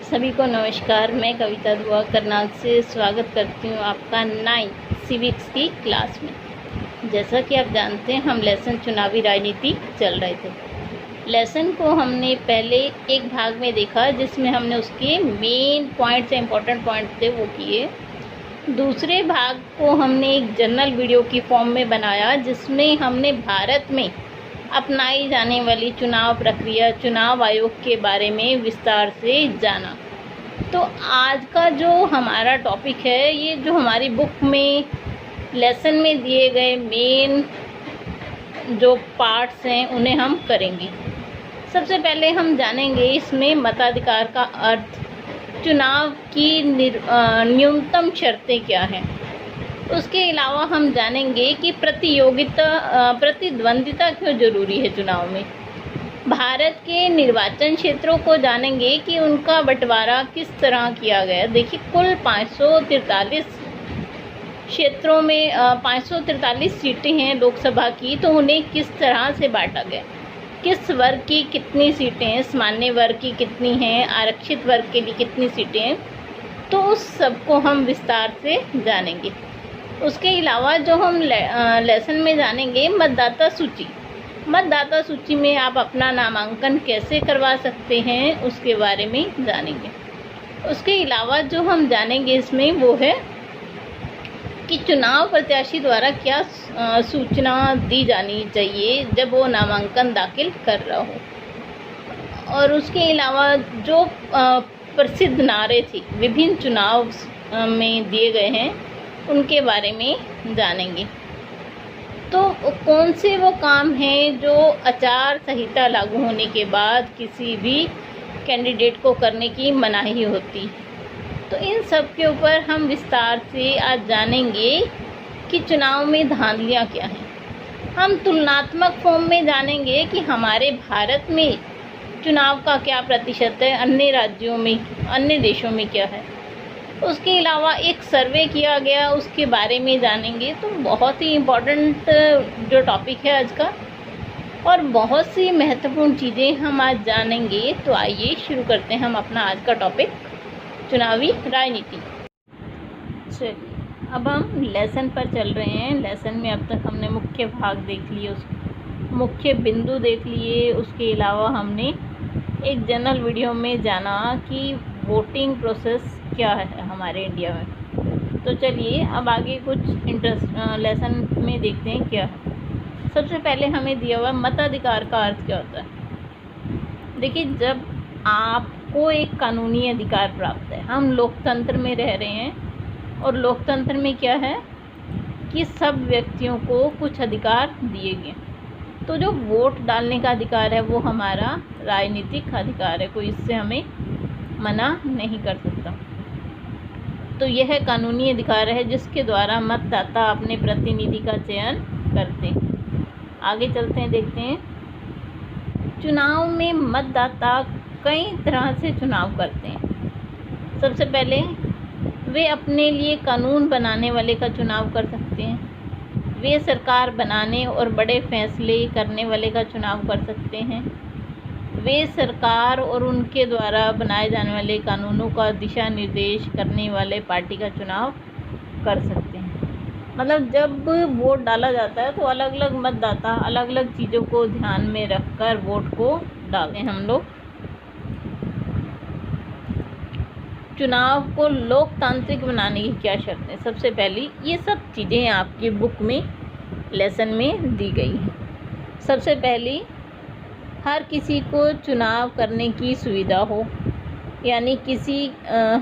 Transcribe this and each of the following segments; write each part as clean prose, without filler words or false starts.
सभी को नमस्कार। मैं कविता दुआ करनाल से स्वागत करती हूँ आपका 9th सिविक्स की क्लास में। जैसा कि आप जानते हैं, हम लेसन चुनावी राजनीति चल रहे थे। लेसन को हमने पहले एक भाग में देखा जिसमें हमने उसके मेन पॉइंट्स, इम्पोर्टेंट पॉइंट थे वो किए। दूसरे भाग को हमने एक जनरल वीडियो की फॉर्म में बनाया जिसमें हमने भारत में अपनाई जाने वाली चुनाव प्रक्रिया, चुनाव आयोग के बारे में विस्तार से जाना। तो आज का जो हमारा टॉपिक है, ये जो हमारी बुक में लेसन में दिए गए मेन जो पार्ट्स हैं उन्हें हम करेंगे। सबसे पहले हम जानेंगे इसमें मताधिकार का अर्थ, चुनाव की न्यूनतम शर्तें क्या हैं। उसके अलावा हम जानेंगे कि प्रतिद्वंदिता क्यों ज़रूरी है चुनाव में। भारत के निर्वाचन क्षेत्रों को जानेंगे कि उनका बंटवारा किस तरह किया गया। देखिए, कुल 543 क्षेत्रों में 543 सीटें हैं लोकसभा की, तो उन्हें किस तरह से बांटा गया, किस वर्ग की कितनी सीटें हैं, सामान्य वर्ग की कितनी हैं, आरक्षित वर्ग के लिए कितनी सीटें हैं, तो उस सब को हम विस्तार से जानेंगे। उसके अलावा जो हम लेसन में जानेंगे मतदाता सूची। मतदाता सूची में आप अपना नामांकन कैसे करवा सकते हैं उसके बारे में जानेंगे। उसके अलावा जो हम जानेंगे इसमें वो है कि चुनाव प्रत्याशी द्वारा क्या सूचना दी जानी चाहिए जब वो नामांकन दाखिल कर रहा हो। और उसके अलावा जो प्रसिद्ध नारे थी विभिन्न चुनाव में दिए गए हैं उनके बारे में जानेंगे। तो कौन से वो काम हैं जो आचार संहिता लागू होने के बाद किसी भी कैंडिडेट को करने की मनाही होती है। तो इन सब के ऊपर हम विस्तार से आज जानेंगे कि चुनाव में धांधलियाँ क्या हैं। हम तुलनात्मक फॉर्म में जानेंगे कि हमारे भारत में चुनाव का क्या प्रतिशत है, अन्य राज्यों में, अन्य देशों में क्या है। उसके अलावा एक सर्वे किया गया, उसके बारे में जानेंगे। तो बहुत ही इम्पोर्टेंट जो टॉपिक है आज का, और बहुत सी महत्वपूर्ण चीज़ें हम आज जानेंगे। तो आइए शुरू करते हैं हम अपना आज का टॉपिक, चुनावी राजनीति। चलिए, अब हम लेसन पर चल रहे हैं। लेसन में अब तक हमने मुख्य भाग देख लिए, उस मुख्य बिंदु देख लिए। उसके अलावा हमने एक जनरल वीडियो में जाना कि वोटिंग प्रोसेस क्या है हमारे इंडिया में। तो चलिए अब आगे कुछ लेसन में देखते हैं क्या है। सबसे पहले हमें दिया हुआ मताधिकार का अर्थ क्या होता है। देखिए, जब आपको एक कानूनी अधिकार प्राप्त है, हम लोकतंत्र में रह रहे हैं और लोकतंत्र में क्या है कि सब व्यक्तियों को कुछ अधिकार दिए गए। तो जो वोट डालने का अधिकार है वो हमारा राजनीतिक अधिकार है, कोई इससे हमें मना नहीं कर सकता। तो यह कानूनी अधिकार है जिसके द्वारा मतदाता अपने प्रतिनिधि का चयन करते हैं। आगे चलते हैं, देखते हैं। चुनाव में मतदाता कई तरह से चुनाव करते हैं। सबसे पहले वे अपने लिए कानून बनाने वाले का चुनाव कर सकते हैं। वे सरकार बनाने और बड़े फैसले करने वाले का चुनाव कर सकते हैं। वे सरकार और उनके द्वारा बनाए जाने वाले कानूनों का दिशा निर्देश करने वाले पार्टी का चुनाव कर सकते हैं। मतलब जब वोट डाला जाता है तो अलग अलग मतदाता अलग अलग चीज़ों को ध्यान में रखकर वोट को डालते हैं हम लोग। चुनाव को लोकतांत्रिक बनाने की क्या शर्त है। सबसे पहली ये सब चीज़ें आपकी बुक में लेसन में दी गई हैं। सबसे पहली, हर किसी को चुनाव करने की सुविधा हो, यानी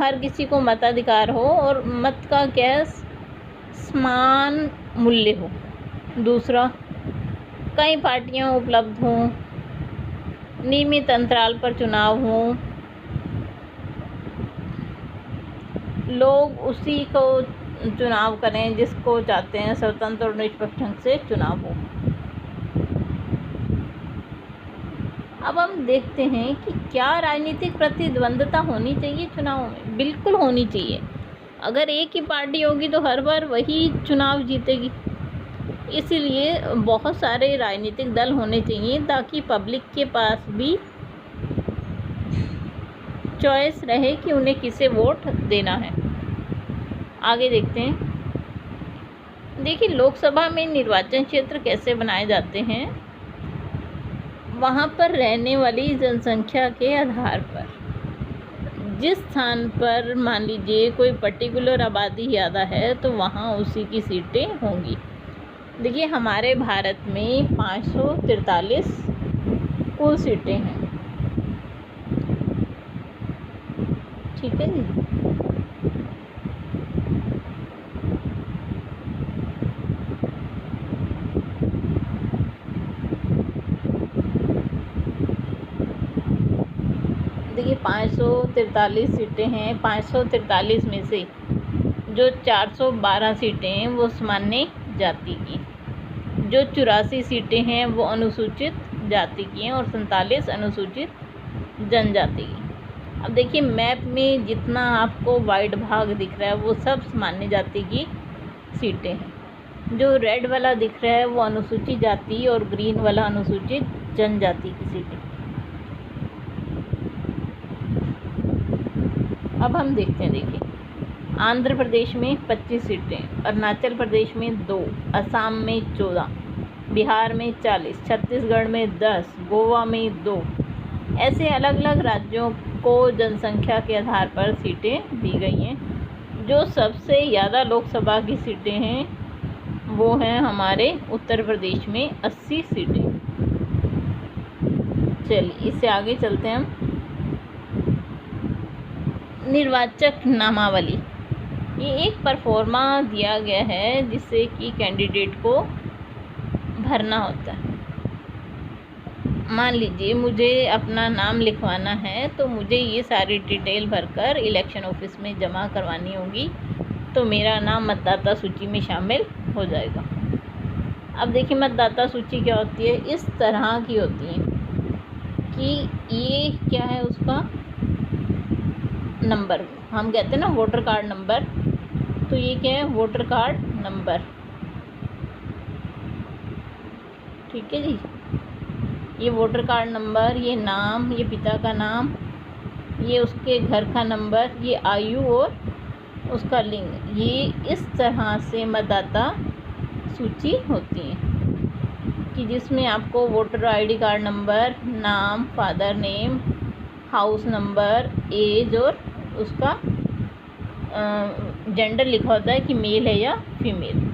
हर किसी को मताधिकार हो और मत का क्या समान मूल्य हो। दूसरा, कई पार्टियां उपलब्ध हों, नियमित अंतराल पर चुनाव हों, लोग उसी को चुनाव करें जिसको चाहते हैं, स्वतंत्र और निष्पक्ष ढंग से चुनाव हो। अब हम देखते हैं कि क्या राजनीतिक प्रतिद्वंदता होनी चाहिए चुनाव में। बिल्कुल होनी चाहिए। अगर एक ही पार्टी होगी तो हर बार वही चुनाव जीतेगी। इसलिए बहुत सारे राजनीतिक दल होने चाहिए ताकि पब्लिक के पास भी चॉइस रहे कि उन्हें किसे वोट देना है। आगे देखते हैं। देखिए, लोकसभा में निर्वाचन क्षेत्र कैसे बनाए जाते हैं। वहाँ पर रहने वाली जनसंख्या के आधार पर, जिस स्थान पर मान लीजिए कोई पर्टिकुलर आबादी ज़्यादा है तो वहाँ उसी की सीटें होंगी। देखिए, हमारे भारत में 543 कुल सीटें हैं। ठीक है जी। देखिए, 543 सीटें हैं। 543 में से जो 412 सीटें हैं वो सामान्य जाति की, जो 84 सीटें हैं वो अनुसूचित जाति की हैं और 47 अनुसूचित जनजाति की। अब देखिए, मैप में जितना आपको वाइट भाग दिख रहा है वो सब सामान्य जाति की सीटें हैं। जो रेड वाला दिख रहा है वो अनुसूचित जाति और ग्रीन वाला अनुसूचित जनजाति की सीटें। अब हम देखते हैं। देखिए, आंध्र प्रदेश में 25 सीटें, अरुणाचल प्रदेश में 2, असम में 14, बिहार में 40, छत्तीसगढ़ में 10, गोवा में 2। ऐसे अलग अलग राज्यों को जनसंख्या के आधार पर सीटें दी गई हैं। जो सबसे ज़्यादा लोकसभा की सीटें हैं वो हैं हमारे उत्तर प्रदेश में 80 सीटें। चलिए, इससे आगे चलते हैं हम। निर्वाचक नामावली, ये एक परफॉर्मा दिया गया है जिससे कि कैंडिडेट को भरना होता है। मान लीजिए मुझे अपना नाम लिखवाना है तो मुझे ये सारी डिटेल भरकर इलेक्शन ऑफिस में जमा करवानी होगी, तो मेरा नाम मतदाता सूची में शामिल हो जाएगा। अब देखिए, मतदाता सूची क्या होती है। इस तरह की होती है कि ये क्या है, उसका नंबर हम कहते हैं ना, वोटर कार्ड नंबर। तो ये क्या है, वोटर कार्ड नंबर। ठीक है जी। ये वोटर कार्ड नंबर, ये नाम, ये पिता का नाम, ये उसके घर का नंबर, ये आयु और उसका लिंग, ये इस तरह से मतदाता सूची होती है कि जिसमें आपको वोटर आईडी कार्ड नंबर, नाम, father name, house number, age और उसका जेंडर लिखा होता है कि मेल है या फीमेल।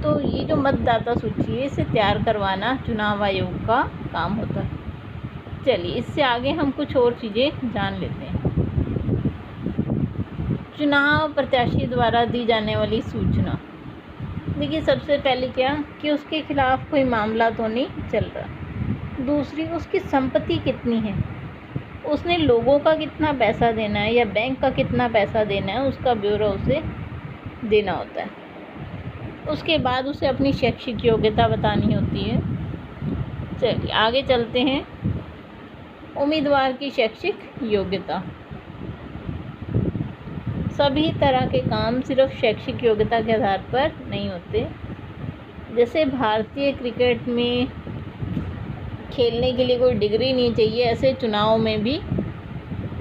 तो ये जो मतदाता सूची है इसे तैयार करवाना चुनाव आयोग का काम होता है। चलिए, इससे आगे हम कुछ और चीज़ें जान लेते हैं। चुनाव प्रत्याशी द्वारा दी जाने वाली सूचना। देखिए, सबसे पहले क्या कि उसके खिलाफ कोई मामला तो नहीं चल रहा। दूसरी, उसकी संपत्ति कितनी है, उसने लोगों का कितना पैसा देना है या बैंक का कितना पैसा देना है, उसका ब्यौरा उसे देना होता है। उसके बाद उसे अपनी शैक्षिक योग्यता बतानी होती है। चलिए, आगे चलते हैं। उम्मीदवार की शैक्षिक योग्यता। सभी तरह के काम सिर्फ शैक्षिक योग्यता के आधार पर नहीं होते। जैसे भारतीय क्रिकेट में खेलने के लिए कोई डिग्री नहीं चाहिए, ऐसे चुनाव में भी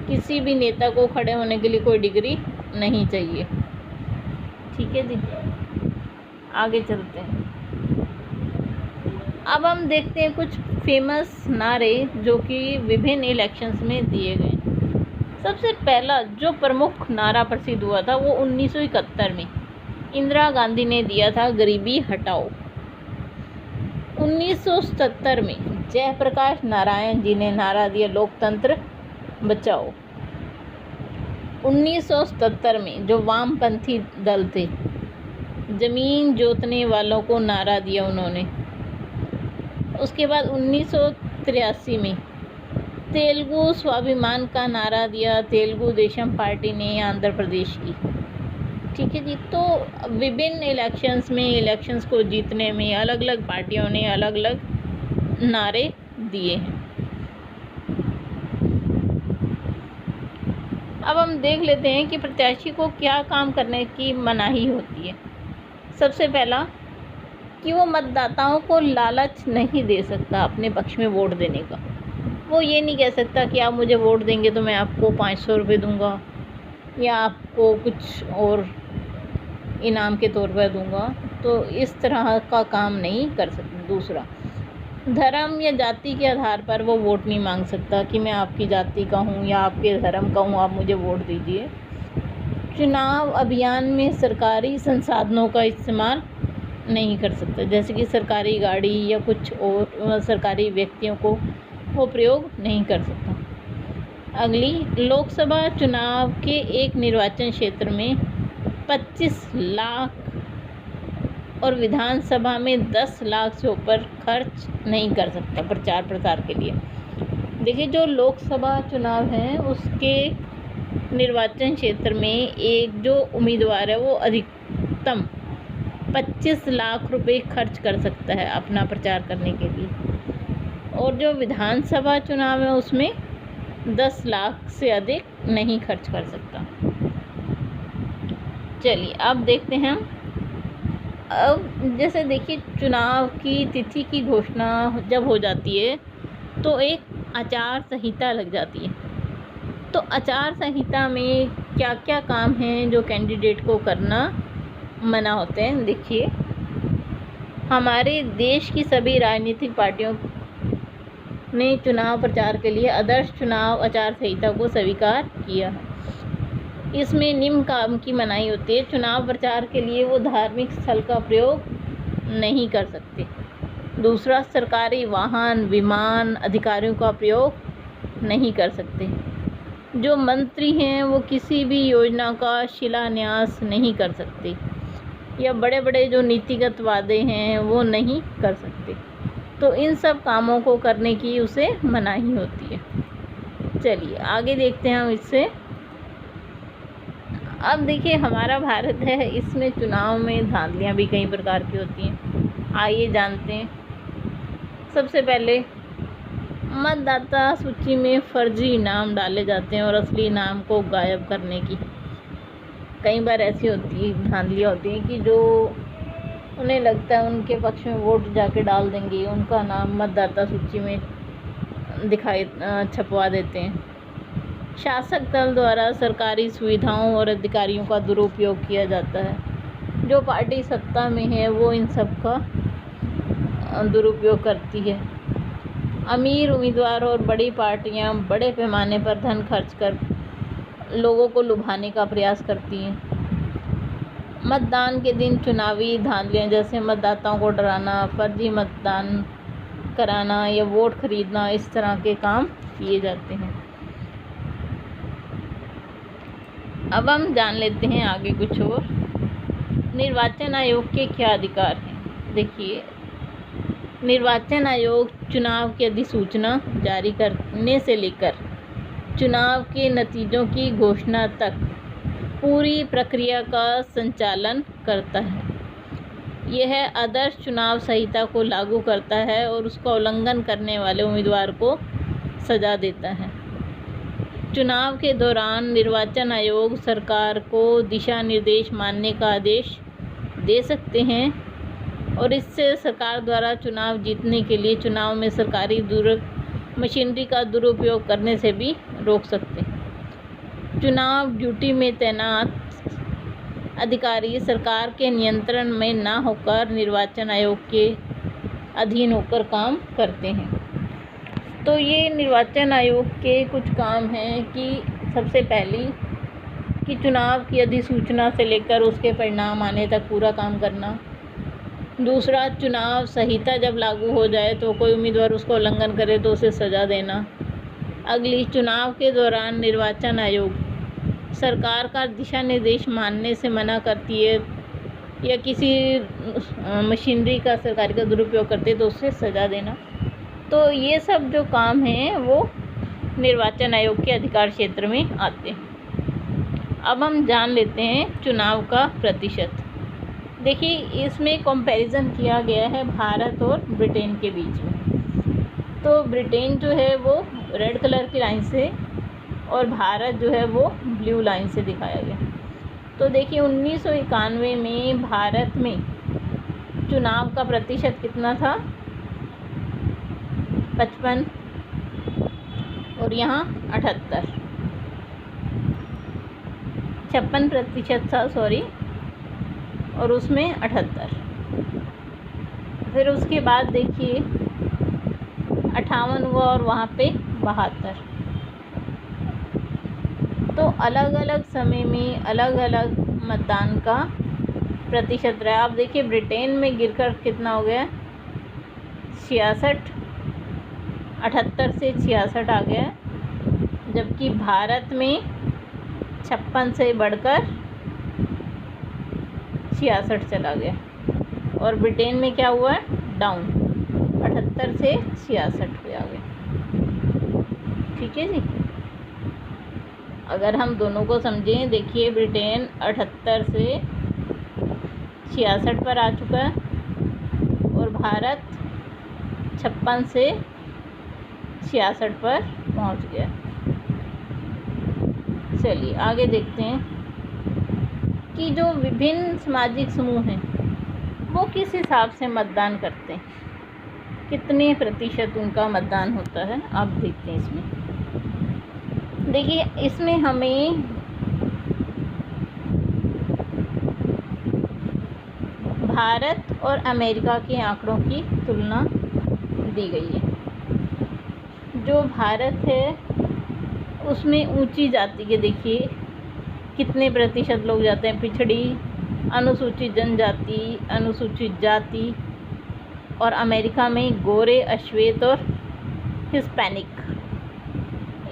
किसी भी नेता को खड़े होने के लिए कोई डिग्री नहीं चाहिए। ठीक है जी। आगे चलते हैं। अब हम देखते हैं कुछ फेमस नारे जो कि विभिन्न इलेक्शंस में दिए गए। सबसे पहला जो प्रमुख नारा प्रसिद्ध हुआ था वो 1971 में इंदिरा गांधी ने दिया था, गरीबी हटाओ। 1977 में जयप्रकाश नारायण जी ने नारा दिया, लोकतंत्र बचाओ। 1977 में जो वामपंथी दल थे, ज़मीन जोतने वालों को नारा दिया उन्होंने। उसके बाद 1983 में तेलुगु स्वाभिमान का नारा दिया तेलुगु देशम पार्टी ने आंध्र प्रदेश की। ठीक है जी। तो विभिन्न इलेक्शंस को जीतने में अलग अलग पार्टियों ने अलग अलग नारे दिए हैं। अब हम देख लेते हैं कि प्रत्याशी को क्या काम करने की मनाही होती है। सबसे पहला कि वो मतदाताओं को लालच नहीं दे सकता अपने पक्ष में वोट देने का। वो ये नहीं कह सकता कि आप मुझे वोट देंगे तो मैं आपको 500 रुपये दूँगा या आपको कुछ और इनाम के तौर पर दूँगा। तो इस तरह का काम नहीं कर सकता। दूसरा, धर्म या जाति के आधार पर वो वोट नहीं मांग सकता कि मैं आपकी जाति का हूँ या आपके धर्म का हूँ, आप मुझे वोट दीजिए। चुनाव अभियान में सरकारी संसाधनों का इस्तेमाल नहीं कर सकता, जैसे कि सरकारी गाड़ी या कुछ और सरकारी व्यक्तियों को वो प्रयोग नहीं कर सकता। अगली, लोकसभा चुनाव के एक निर्वाचन क्षेत्र में 25 लाख और विधानसभा में 10 लाख से ऊपर खर्च नहीं कर सकता प्रचार प्रसार के लिए। देखिए, जो लोकसभा चुनाव है उसके निर्वाचन क्षेत्र में एक जो उम्मीदवार है वो अधिकतम 25 लाख रुपए खर्च कर सकता है अपना प्रचार करने के लिए, और जो विधानसभा चुनाव है उसमें 10 लाख से अधिक नहीं खर्च कर सकता। चलिए अब देखते हैं हम। अब जैसे देखिए, चुनाव की तिथि की घोषणा जब हो जाती है तो एक आचार संहिता लग जाती है। तो आचार संहिता में क्या क्या काम हैं जो कैंडिडेट को करना मना होते हैं। देखिए, हमारे देश की सभी राजनीतिक पार्टियों ने चुनाव प्रचार के लिए आदर्श चुनाव आचार संहिता को स्वीकार किया है। इसमें निम्न काम की मनाही होती है। चुनाव प्रचार के लिए वो धार्मिक स्थल का प्रयोग नहीं कर सकते। दूसरा, सरकारी वाहन, विमान, अधिकारियों का प्रयोग नहीं कर सकते। जो मंत्री हैं वो किसी भी योजना का शिलान्यास नहीं कर सकते, या बड़े बड़े जो नीतिगत वादे हैं वो नहीं कर सकते। तो इन सब कामों को करने की उसे मनाही होती है। चलिए आगे देखते हैं हम इससे। अब देखिए, हमारा भारत है, इसमें चुनाव में धांधलियाँ भी कई प्रकार की होती हैं। आइए जानते हैं। सबसे पहले, मतदाता सूची में फर्जी नाम डाले जाते हैं और असली नाम को गायब करने की कई बार ऐसी होती धांधलियाँ होती हैं कि जो उन्हें लगता है उनके पक्ष में वोट जाके डाल देंगे, उनका नाम मतदाता सूची में छपवा देते हैं। शासक दल द्वारा सरकारी सुविधाओं और अधिकारियों का दुरुपयोग किया जाता है। जो पार्टी सत्ता में है वो इन सब का दुरुपयोग करती है। अमीर उम्मीदवार और बड़ी पार्टियां बड़े पैमाने पर धन खर्च कर लोगों को लुभाने का प्रयास करती हैं। मतदान के दिन चुनावी धांधलियां जैसे मतदाताओं को डराना, फर्जी मतदान कराना या वोट खरीदना, इस तरह के काम किए जाते हैं। अब हम जान लेते हैं आगे कुछ और। निर्वाचन आयोग के क्या अधिकार हैं। देखिए, निर्वाचन आयोग चुनाव की अधिसूचना जारी करने से लेकर चुनाव के नतीजों की घोषणा तक पूरी प्रक्रिया का संचालन करता है। यह आदर्श चुनाव संहिता को लागू करता है और उसका उल्लंघन करने वाले उम्मीदवार को सजा देता है। चुनाव के दौरान निर्वाचन आयोग सरकार को दिशा निर्देश मानने का आदेश दे सकते हैं और इससे सरकार द्वारा चुनाव जीतने के लिए चुनाव में सरकारी मशीनरी का दुरुपयोग करने से भी रोक सकते हैं। चुनाव ड्यूटी में तैनात अधिकारी सरकार के नियंत्रण में न होकर निर्वाचन आयोग के अधीन होकर काम करते हैं। तो ये निर्वाचन आयोग के कुछ काम हैं कि सबसे पहली कि चुनाव की अधिसूचना से लेकर उसके परिणाम आने तक पूरा काम करना। दूसरा, चुनाव संहिता जब लागू हो जाए तो कोई उम्मीदवार उसको उल्लंघन करे तो उसे सज़ा देना। अगली, चुनाव के दौरान निर्वाचन आयोग सरकार का दिशा निर्देश मानने से मना करती है या किसी मशीनरी का सरकारी का दुरुपयोग करते तो उससे सज़ा देना। तो ये सब जो काम हैं वो निर्वाचन आयोग के अधिकार क्षेत्र में आते हैं। अब हम जान लेते हैं चुनाव का प्रतिशत। देखिए, इसमें कंपैरिजन किया गया है भारत और ब्रिटेन के बीच में। तो ब्रिटेन जो है वो रेड कलर की लाइन से और भारत जो है वो ब्लू लाइन से दिखाया गया। तो देखिए, 1991 में भारत में चुनाव का प्रतिशत कितना था? 55। और यहाँ 78, 56% था सॉरी, और उसमें 78। फिर उसके बाद देखिए 58 हुआ और वहाँ पे 72। तो अलग अलग समय में अलग अलग मतदान का प्रतिशत रहा। आप देखिए ब्रिटेन में गिरकर कितना हो गया, 66, 78 से 66 आ गया, जबकि भारत में 56 से बढ़कर 66 चला गया। और ब्रिटेन में क्या हुआ, डाउन, 78 से 66 पे आ गया। ठीक है जी। अगर हम दोनों को समझें, देखिए ब्रिटेन 78 से 66 पर आ चुका है और भारत 56 से 66 पर पहुंच गया। चलिए आगे देखते हैं कि जो विभिन्न सामाजिक समूह हैं वो किस हिसाब से मतदान करते हैं, कितने प्रतिशत उनका मतदान होता है। आप देखते हैं इसमें, देखिए इसमें हमें भारत और अमेरिका के आंकड़ों की तुलना दी गई है। जो भारत है उसमें ऊंची जाति के देखिए कितने प्रतिशत लोग जाते हैं, पिछड़ी, अनुसूचित जनजाति, अनुसूचित जाति, और अमेरिका में गोरे, अश्वेत और हिस्पैनिक,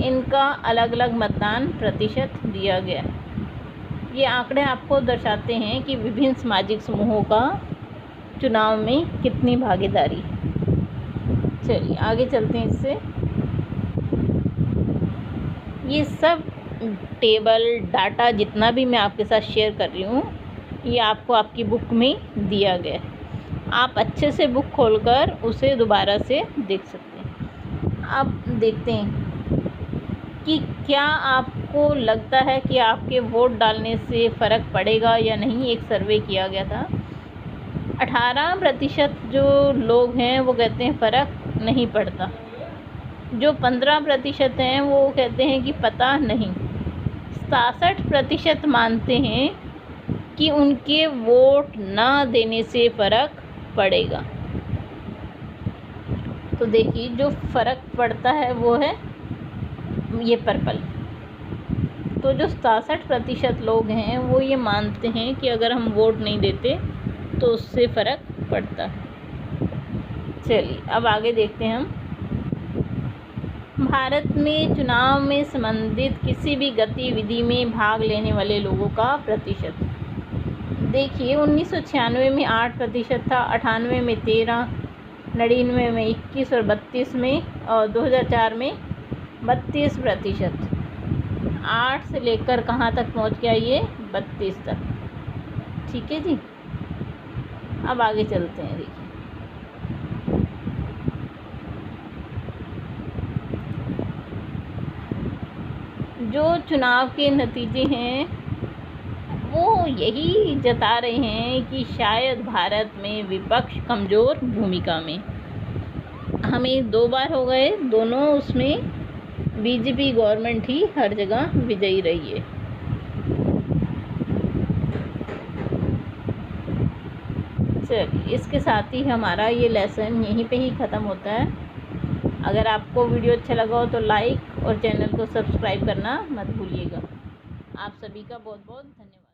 इनका अलग अलग मतदान प्रतिशत दिया गया है। ये आंकड़े आपको दर्शाते हैं कि विभिन्न सामाजिक समूहों का चुनाव में कितनी भागीदारी है। चलिए आगे चलते हैं इससे। ये सब टेबल डाटा जितना भी मैं आपके साथ शेयर कर रही हूँ ये आपको आपकी बुक में दिया गया है। आप अच्छे से बुक खोलकर उसे दोबारा से देख सकते हैं। अब देखते हैं कि क्या आपको लगता है कि आपके वोट डालने से फ़र्क पड़ेगा या नहीं। एक सर्वे किया गया था, 18% जो लोग हैं वो कहते हैं फ़र्क नहीं पड़ता, जो 15% हैं वो कहते हैं कि पता नहीं, 67% मानते हैं कि उनके वोट ना देने से फ़र्क पड़ेगा। तो देखिए जो फ़र्क पड़ता है वो है ये पर्पल। तो जो 67% लोग हैं वो ये मानते हैं कि अगर हम वोट नहीं देते तो उससे फ़र्क पड़ता है। चलिए अब आगे देखते हैं हम। भारत में चुनाव में संबंधित किसी भी गतिविधि में भाग लेने वाले लोगों का प्रतिशत देखिए 1996 में 8% था, 98 में 13, 99 में 21 और 32 में, और 2004 में 32%। 8 से लेकर कहाँ तक पहुँच गया ये, 32 तक। ठीक है जी। अब आगे चलते हैं। देखिए जो चुनाव के नतीजे हैं वो यही जता रहे हैं कि शायद भारत में विपक्ष कमज़ोर भूमिका में, हमें 2 बार हो गए, दोनों उसमें बीजेपी गवर्नमेंट ही हर जगह विजयी रही है। चलिए इसके साथ ही हमारा ये लेसन यहीं पे ही ख़त्म होता है। अगर आपको वीडियो अच्छा लगा हो तो लाइक और चैनल को सब्सक्राइब करना मत भूलिएगा। आप सभी का बहुत बहुत धन्यवाद।